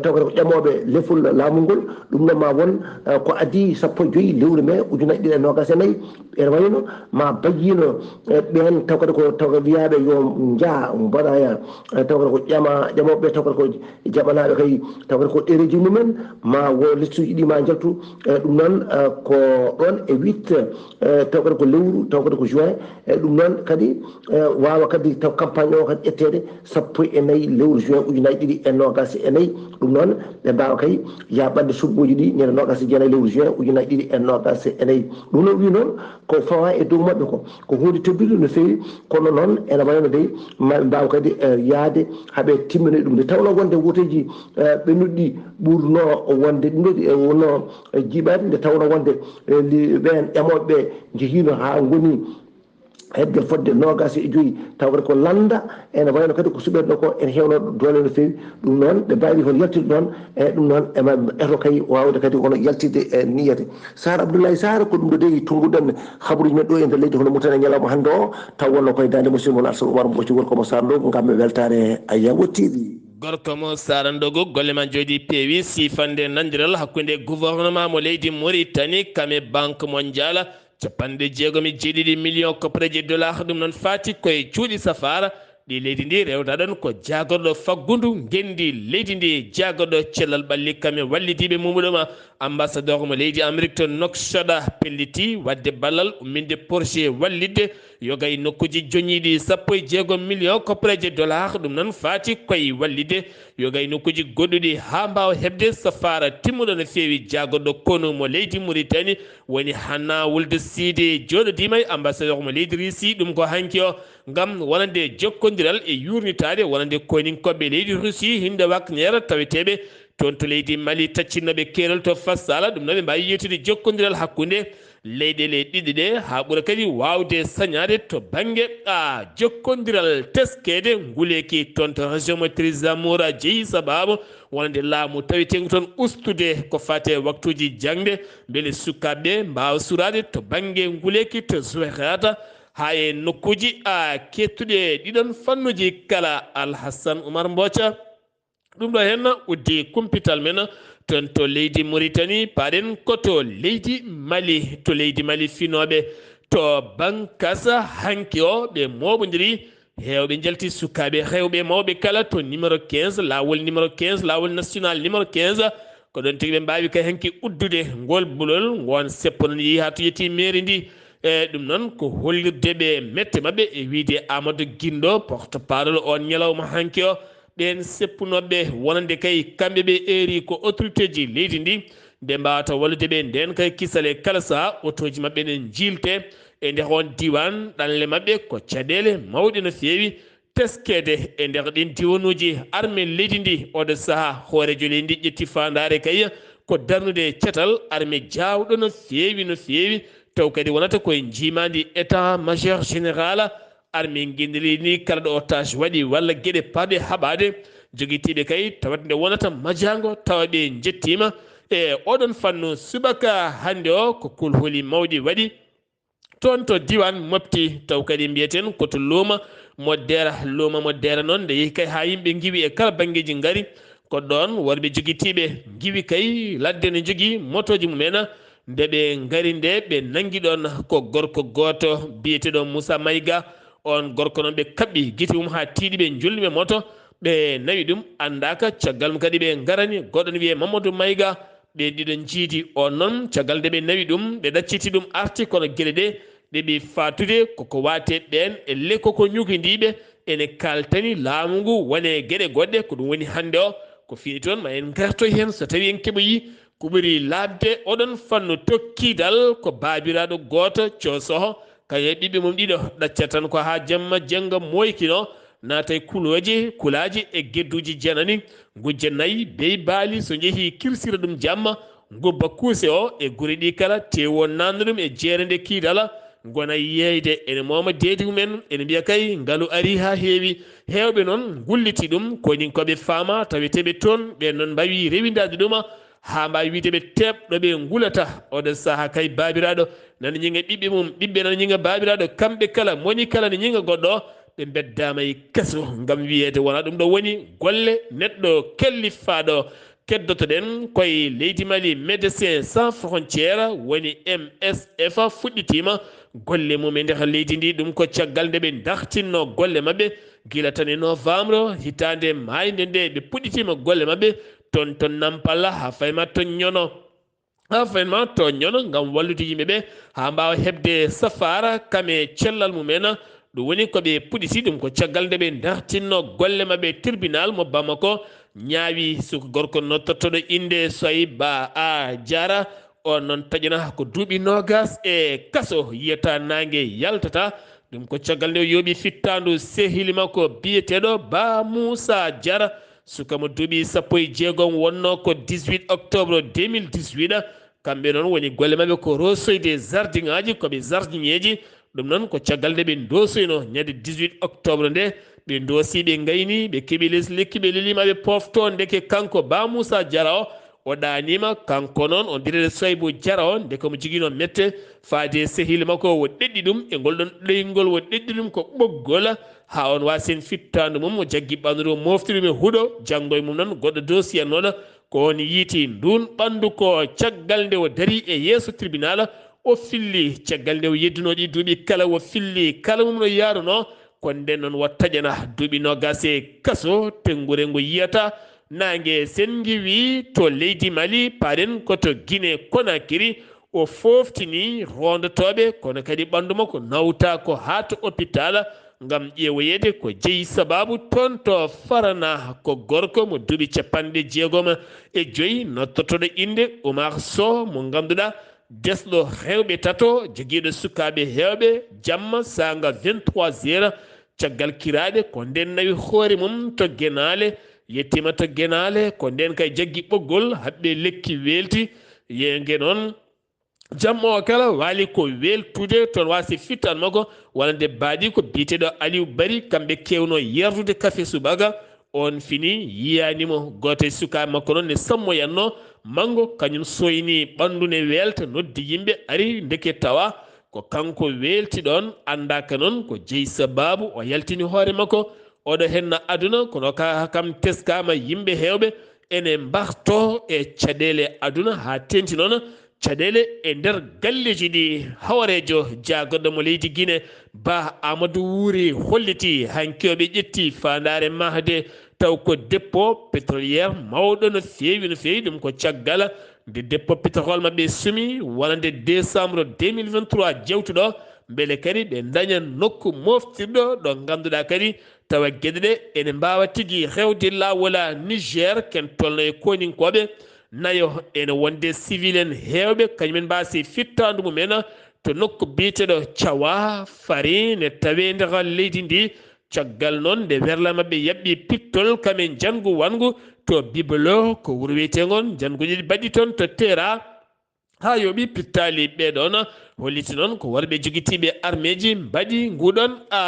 taw kadi ko ƴamoɓe lefol laamu ngol ɗum noon ma won ko adi 15 lewru mai ujunnaje ɗiɗi e nogas e nayyi ene wayno ma bayyino ɓen taw kadi ko wiyaɓe yo jaa mbaɗaya taw kadi ko ƴamoɓe taw kadi ko jaɓanaɓe kay tawata ko ɗereji mumen ma wo lectuji ɗi ma jaltu ɗum noon ko ɗon e 8 tawata ko lewru tawata ko juin ɗum noon kadi wawa kadi taw campagne o kadi ƴettede 14 lewru juin ujunaji ɗiɗi e nogas e nayyi ɗum noon ɓe mbawa kay yaɓande suɓɓoji ɗi ñande nogas e jeenayyi lewru juin ujunaji ɗiɗi e nogas e nayyi ɗum noon wi noon ko fawa e dow mabɓe ko hunde teddude no fewi kono noon ene wayno dey maɓe mbawa kadi yaade haaɓe timminoy ɗum nde tawno wonde woteji ɓennuɗi ɓurno wonde ɗum ɗo wonno jiiɓade nde tawno wonde ɓen ƴamoɓeɓe jehino ha goni hedde fodde nogas e joyyi tawata ko landa ene wayno kadi ko suɓeɗo ko ene hewno doole no fewi ɗum noon ɓe mbawi hono yaltirde noon ɗum noon ema eto kay wawde kadi hono yaltirde niyete Sar Abdoulaye Sar ko ɗum ɗo de tunguɗen habaruji men ɗo e nder leydi hono mutane ñalawma hannde o taw wonno koye dande musidɗo moon Alassane Oumar Mbocci gorko mo Sar Ndogo gam ɓe weltare a Yawo TV gorko mo Sara Ndogo golle ma jooɗi peewi sifande nandiral hakkunde gouvernement mo leydi Mauritanie kame banque mondiale capanɗe jeegomi jeeɗiɗi million koppareji dollar ɗum noon faati koye cuuɗi safara ɗi leydi ndi rewtaɗon ko jagorɗo faggudu gendi leydi ndi jagorɗo cellal ɓalli kame wallidiɓe mumuɗoma ambassadeur mo leydi Amérique to Nouakchott pelliti wadde ballal umminde projet wallidde yogay nokkuji joñiɗi 16 million koppareji dollar ɗum noon faati koye wallidde yogay nokkuji goɗɗuɗi ha mbawa hebde safara timmuɗo no fewi jagorɗo konu mo leydi Mauritanie woni Hanna Wuld Sidi joɗodima e ambassadeur mo leydi Russie ɗum ko hanki o gam wonande jokkodiral e yurnitade wonande koyninkoɓe leydi Russie hinde waknere taweteɓe toon to leydi Mali taccinnoɓe kerol to Fassala ɗum noon ɓe mbawi yettude jokkodiral hakkude leyɗele ɗiɗi ɗe ha ɓuura kadi wawde sañade to banggue jokkodiral teskede nguleki toon to région mo Trizamoura jeeyi sababu wonande laamu tawetego toon ustude ko fate waktuji jangde beele sukaɓeɓe mbawa surade to banggue nguleki to Zouérate ha e nokkuji kettuɗe ɗiɗon fannuji kala Alhassane Oumar Mbocca ɗum ɗo hen uddi kumpital men toon to leydi Mauritanie paɗen koto leydi Mali finoɓe to Bankasa hanki o ɓe moɓodiri hewɓe jalti sukaɓe rewɓe mawɓe kala to numéro 15 lawol national numéro 15 ko ɗon tigui ɓe mbawi kay hanki uddude ngol bulol gon seppo non yeehi ha to yetti mairie ndi ɗum noon ko hollirdeɓe mette mabɓe e wiide Amadou Guindo porte parole on ñalawma hanki o ɓen seppunoɓe wonande kay kamɓe ɓe eri ko autorité ji leydi ndi nde mbawata wallude ɓe nden kay kisale kala saha autoji mabɓe ɗen jiilte e nder on diwan ɗanle mabɓe ko caɗele mawɗe no fewi teskede e nder ɗin diwanuji armée leydi ndi oɗo saaha hoorejo leydi ndi ƴetti fandare kay ko darnude cetal armée jawɗo no fewi taw kadi wonata koye jimadi état majeur général armée guindiri ni kala ɗo otage waɗi walla gueɗe parɗe haɓade joguitiɓe kay tawat nde wonata majango tawa ɓe jettima e oɗon fannu subaka hande o ko kulhuli mawɗi waɗi toon to diwan mofti taw kadi mbiyeten koto luuma moddere noon nde yeehi kay ha yimɓe giwi e kala banggueji gaari ko ɗon worɓe joguitiɓe giwi kay ladde ne jogui motoji mumen nde ɓe gaari nde ɓe nangui ɗon ko gorko goto biyeteɗo Moussa Mayga on gorko noon ɓe kaɓɓi guite mum ha tiiɗi ɓe julliɓe moto ɓe nawi ɗum andaka caggal mum kadi ɓe garani goɗɗo ne wiye Mamadou Mayga ɓe ɗiɗon jiidi on noon caggal nde ɓe nawi ɗum ɓe ɗacciti ɗum arti kono gueɗe ɗe ɗeɓi fatude koko wate ɓen e lekko ko ñuguidiɓe ene kaltani laamu ngu wone gueɗe goɗɗe ko ɗum woni hande o ko fini toon ma en gartoy hen so tawi en keɓoyi ko ɓuuri labde oɗon fannu tokkidal ko babiraɗo goto cosoho kaye ɓiɓɓe mum ɗiɗo ɗaccat tan ko ha jamma jangga moykino natay kulaji e gedduji janani gujja nayyi bey baali so jeehi kirsira ɗum jamma gubba kuuse o e guri ɗi kala tewo nanno ɗum e jeere nde kiidala gona yeyde ene moma deedi mumen ene mbiya kay ngaalu ari ha heewi hewɓe noon gulliti ɗum koninkoɓe faama taweteɓe toon ɓe noon mbawi rewidade ɗuma ha mbawi wideɓe teɓɗo ɓe ngulata oɗo saaha kay babiraɗo nana ñinga ɓiɓɓe mum ɓiɓɓe nana ñinga babiraɗo kamɓe kala moni kala ne ñinga goɗɗo ɓe beddama e keso gam wiyede wona ɗum ɗo woni golle neɗɗo kellifaɗo keddotoɗen koye leydi Mali Médecins Sans Frontières woni MSF fuɗɗitima golle mum e nder leydi ndi ɗum ko caggal nde ɓe dartinno golle mabɓe gila tan e novembre hitande mayde nde ɓe puɗɗitima golle mabɓe ton Nampala ha fayma to ñono ngam wallude yimɓeɓe ha mbawa hebde safara kame cellal mumen ɗum woni koɓe puɗɗiti ɗum ko caggal nde ɓe dartinno golle mabɓe tribunal mo Bamako ñaawi suko gorko nottotoɗo inde Soyba a Diarra on noon taƴana ko duuɓi nogas e kaso yiyata nangue yaltata ɗum ko caggal nde yooɓi fittandu sehili makko biyeteɗo Ba Moussa Diarra sukamo duuɓi 16 wonno ko 18 octobre 2018 kamɓe noon woni golle mabɓe ko rosoyde jardin aji koɓe jardiniéji ɗum noon ko caggal nde ɓe dosoyno ñande 18 octobre nde ɓe doosi ɓe gayni ɓe keeɓi lekki ɓe lelimaɓe pofto ndeke kanko Ba Moussa Diarra o ɗanima kanko noon o direde Soybou Diarra o ndeke mo jiguino mette faade sehili makko wo ɗeɗɗi ɗum e ngol ɗon ɗoygol wo ɗeɗɗi ɗum ko ɓoggol ha on wawi sen fittandu mum o jaggi ɓandu ɗo moftirume huuɗo janggo e mum noon goɗɗo dossier noɗo ko on yiiti ndun ɓandu ko caggal nde o daari e yeeso tribunal o filli caggal nde o yeddunoɗi duuɓi kala o filli kala mum no yaruno ko nden noon wo taƴana duuɓi nogas e kaso tengure ngo yiyata nangue sen giwi to leydi Mali paɗen koto Guinée Conakry o foftini rondotoɓe kono kadi ɓandu makko nawta ko ha to hôpital ngam ƴeewoyede ko jeeyi sababu toon to Farana ko gorko mo duuɓi 65 nottotoɗo inde Oumar Sow mo ganduɗa desɗo rewɓe tato joguiɗo sukaɓe hewɓe jamma sanga 23 heures caggal kiraɗe ko nden nawi hoore mum to Guénale yettima to Guénale ko nden kay jaggi ɓoggol haɓɓe lekki welti yenge noon jamma o kala waali ko weltude toon wasi fittan makko wonande baaɗi ko biteɗo Aliou Bari kamɓe kewno yerdude café subaga on fini yiyanimo goto e sukaɓe makko noon ne sammoyanno mango kañum soyni ɓandu ne welta noddi yimɓe ari ndeke tawa ko kanko welti ɗon andaka noon ko jeeyi sababu o yaltini hoore makko oɗo henna aduna kono kam teskama yimɓe hewɓe ene mbarto e caɗele aduna ha tenti noon caɗele e nder galleji ɗi hawarejo jagoɗo mo leydi Guinée Ba Amadou Wouri holliti hankeɓe ƴetti fandare mahde taw ko dépôt pétrolière mawɗo no fewi ɗum ko caggal nde dépôt pétrole mabɓe sumi wonande décembre 2023 jewtuɗo beele kadi ɓe daña nokku moftirɗo ɗo ganduɗa kadi tawa gueɗe ɗe ene mbawa tigui rewde lawola Niger ken tolno e koninkoɓe nayo ene wonde civil en hewɓe kañumen mbasi fittandu mumen to nokku biteɗo Thiawa Fari ne tawe nder leydi ndi caggal noon nde werla mabɓe yaɓɓi pittol kamen jangu wangu to Bibelo ko wuuro wiyetegon janguji baɗi toon to Tera ha yooɓi pittali ɓeɗon holliti noon ko worɓe joguitiɓe armeji mbaɗi nguɗon a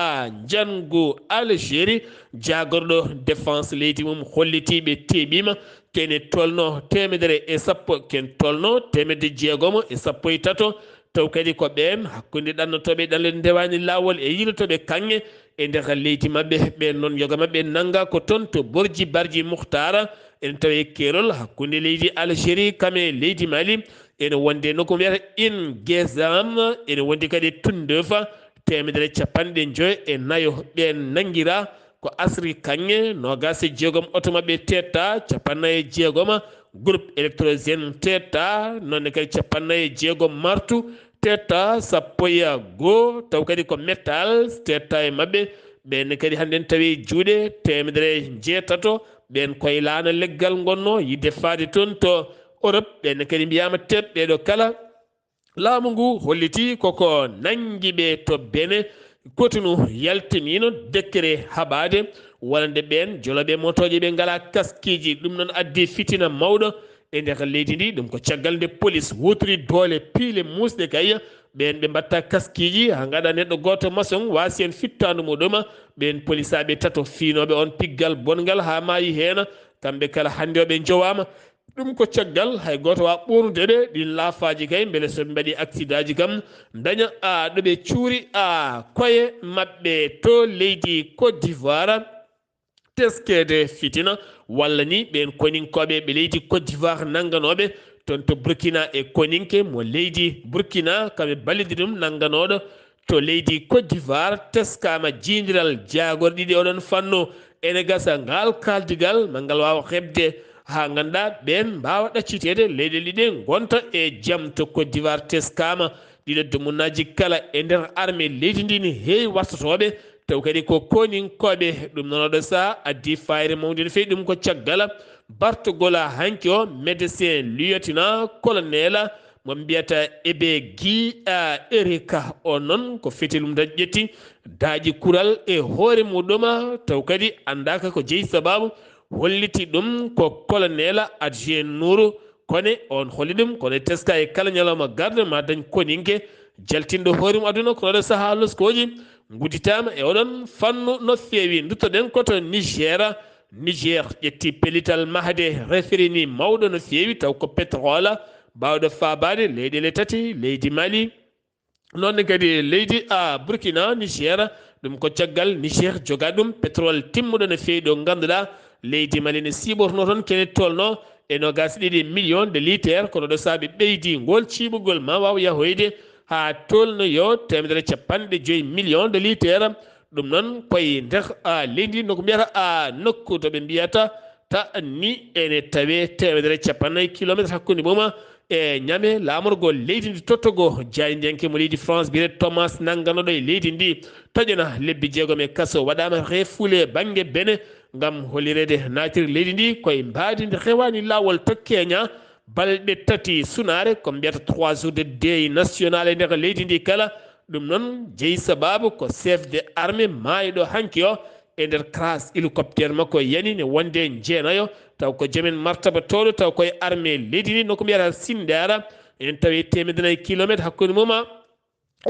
jangu Algérie jagorɗo défense leydi mum hollitiɓe teɓima kene tolno 110 ken tolno 613 taw kadi ko ɓen hakkude ɗannotoɓe ɗanle ndewani lawol e yilotoɓe kanŋe e nder leydi mabɓe ɓen noon yoga mabɓe nanga ko toon to Borji Barji Mouhtara en tawi kerol hakkude leydi Algérie kame leydi Mali ene wonde noko wiyata Ingezam ene wondi kadi Tundefa 154 ɓen nanguira ko asri kanŋe nogas e jeegom oto mabɓe tetta 56 groupe électrogène tetta nonne kadi 56 martu tetta 11 taw kadi ko métal tetta e mabɓe ɓen kadi hannden tawi juuɗe 106 ɓen koye laana leggal gonno yidde faade toon to Europe ɓen kadi mbiyama teɓɓeɗo kala laamu ngu holliti koko nangi ɓe to Benin kotunu yaltinino décret haɓade wonande ɓen joloɓe motoje ɓe ngala kaskiji ɗum noon addi fitina mawɗo e nder leydi ndi ɗum ko caggal nde police wutri doole piile musɗe kay ɓen ɓe mbatta kaskiji ha gaɗa neɗɗo goto maçon wasi hen fittandu muɗum ɓen police aɓe tato fiinoɓe on piggal bongal ha maayi hen kamɓe kala hande o ɓe jowama ɗum ko caggal hay goto wa ɓornude ɗe ɗin laafaji kay beele soɓe mbaɗi accident ji kam daña ɗo ɓe cuuri koye mabɓe to leydi Côte d'Ivoire teskede fitina walla ni ɓen koninkoɓe ɓe leydi Côte d'Ivoire nanganoɓe ton to Burkina e koninke mo leydi Burkina kamɓe ballidi ɗum nanganoɗo to leydi Côte d'Ivoire teskama jindiral jagorɗe ɗiɗi oɗon fanno ene gasa ngal kaldigal ma ngal wawa hebde ha ganduɗa ɓen mbawa ɗaccitede leyɗele ɗiɗe gonta e jaam to Côte d'Ivoire teskama ɗiɗo dumunnaji kala e nder armée leydi ndi ni heewi wartotoɓe taw kadi ko koninkoɓe ɗum noon oɗo saha addi fayre mawde no fewi ɗum ko caggal bartogola hanki o médecin lieutenant colonel mo mbiyata ebe Guy Erika o noon ko fetelum tan ƴetti daaƴi kural e hoore muɗum taw kadi andaka ko jeeyi sababu holliti ɗum ko colonel adjoint Nourou kone on holli ɗum kono teska e kala ñalawma garde ma dañ koninke jaltinɗo hoore mum aduna kono ɗo saaha loskoji gudditama e oɗon fannu no fewi duttoɗen koto Niger ƴetti pellital mahde référini mawɗo no fewi taw ko pétrole bawɗo fabade leyɗele tati leydi Mali noonne kadi leydi Burkina Niger ɗum ko caggal Niger joga ɗum pétrole timmuɗo no fewi ɗo ganduɗa leydi Mali ne siɓorno toon kene tolno e no gas 2 millions de litres kono ɗo saabi ɓeydi ngol ciɓugol ma wawa yahoyde ha tolnoyo 150 millions de litres ɗum noon koye nder leydi noko mbiyata nokku to ɓe mbiyata ta ni ene tawe 150 kilométre hakkude mum e ñame lamorgo leydi ndi tottogo jaydenke mo leydi France biyete Thomas nanganoɗo e leydi ndi taƴona lebbi 6 kaso waɗama refule banggue bene gam hollirede natiri leydi ndi koye mbadi nde hewani lawol tokkeña balɗe tati sunare ko mbiyata 3 jours de deuil national e nder leydi ndi kala ɗum noon jeeyi sababu ko chef de armée mayiɗo hanki o e nder crash hélicoptère makko yani ne wonde jeenayo taw ko jomen martaba toɗo taw koye armée leydi ndi noko mbiyata Sindara en tawi 100 kilométre hakkude muma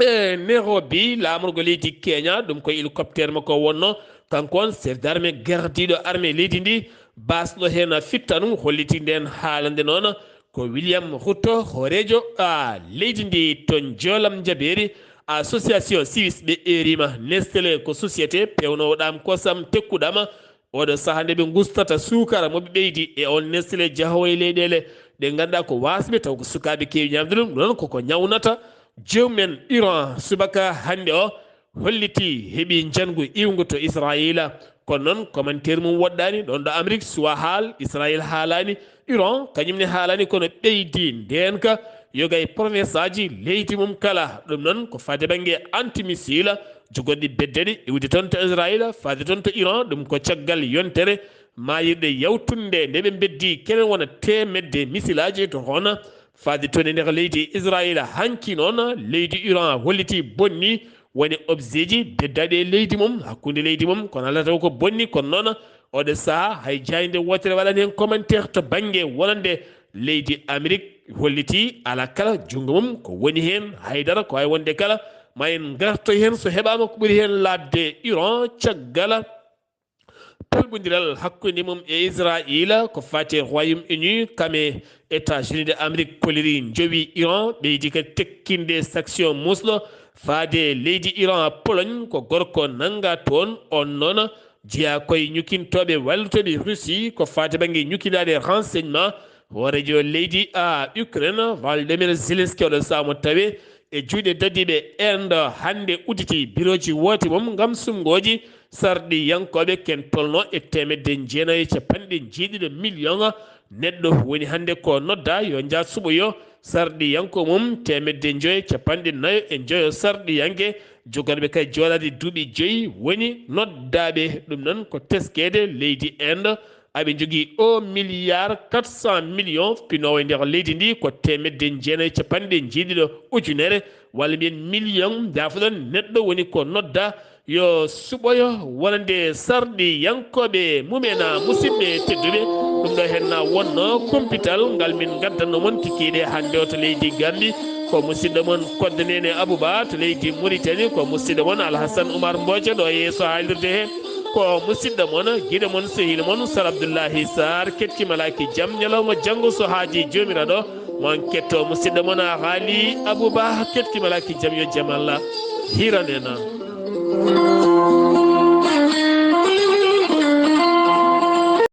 e Nairobi lamorgo leydi Kenya ɗum koye hélicoptère makko wonno kanko on chef d' armée gardiɗo armée leydi ndi basɗo hen fitta ɗum holliti nden haalande noon ko William Ruto horejo leydi ndi to Jolam Jaberi association civis ɓe erima Nestlé ko société pewnowoɗam kosam tekkuɗam oɗo saaha nde ɓe gustata sukara moɓe ɓeydi e on Nestlé jahowo e leyɗele ɗe ganduɗa ko wasɓe taw ko sukaɓe kewi ñamde ɗum ɗon koko ñawnata jewmen Iran subaka hande o holliti heeɓi jangu iwgu to Israila kono noon commentaire mum woɗɗani ɗon ɗo Amérique suwa haal Israil haalani Iran kañumne haalani kono ɓeydi ndenka yoga e promesse aji leydi mum kala ɗum noon ko fade banggue antimissile jogoɗɗi beddeɗi iwde toon to Israila fade toon to Iran ɗum ko caggal yontere mayirɗe yawtunde nde ɓe beddi kenen wona temedde missile aji to hono fade toon e nder leydi Israila hanki noon leydi Iran holliti bonni woni objet ji beddaɗi e leydi mum hakkude leydi mum kono ala taw ko bonni kono noon oɗo saaha hay jayde wotere waɗani hen commentaire to banggue wonande leydi Amérique holliti ala kala jungo mum ko woni hen haydara ko hay wonde kala ma en gartoy hen so heɓama ko ɓuuri hen labde Iran caggal pelɓodiral hakkude mum e Israila ko fate Royaume-Uni kame États-Unis de Amérique koliri jowi Iran ɓeydi kadi tekkinde sanction muslo faade leydi Iran Pologne ko gorko nanga toon on noon jeeya koye ñukintoɓe wallutoɓe Russie ko fate banggue ñukinade renseignement horejo leydi Ukraine Volodymyr Zelensky oɗo saamo tawe e juuɗe dadiɓe Inde hande udditi bureauji wooti mum gam sumgoji sarɗi yankoɓe ken tolno e 950 million neɗɗo woni hande ko nodda yo jaa suɓoyo sarɗi yanko mum 550 sarɗi yanke jogoɗɓe kay joolade duuɓi 5 woni noddaɓe ɗum noon ko teskede leydi Inde aɓe jogui 1 milliard 400 millions pinowo e nder leydi ndi ko 950 ujunere walla mbiyen million jafuɗon neɗɗo woni ko nodda yo suɓoyo wonande sarɗi yankoɓe mumena musidɓe tedduɓe ɗum ɗo henna wonno kumpital ngal min gaddanno moon kikiɗe hande o to leydi Gambie ko musidɗo moon koddanene Abouba to leydi Mauritanie ko musidɗo moon Alhassane Oumar Mbodja ɗo yeeso haalirde he ko musidɗo moon guiɗo moon sehil moon Sar Abdoullahi Sarr kettimalaki jaam ñalawma janggo so haaji jomiraɗo mon ketto musidɗo moon haali Abouba kettimalaki jaam yo jaam Allah hiranena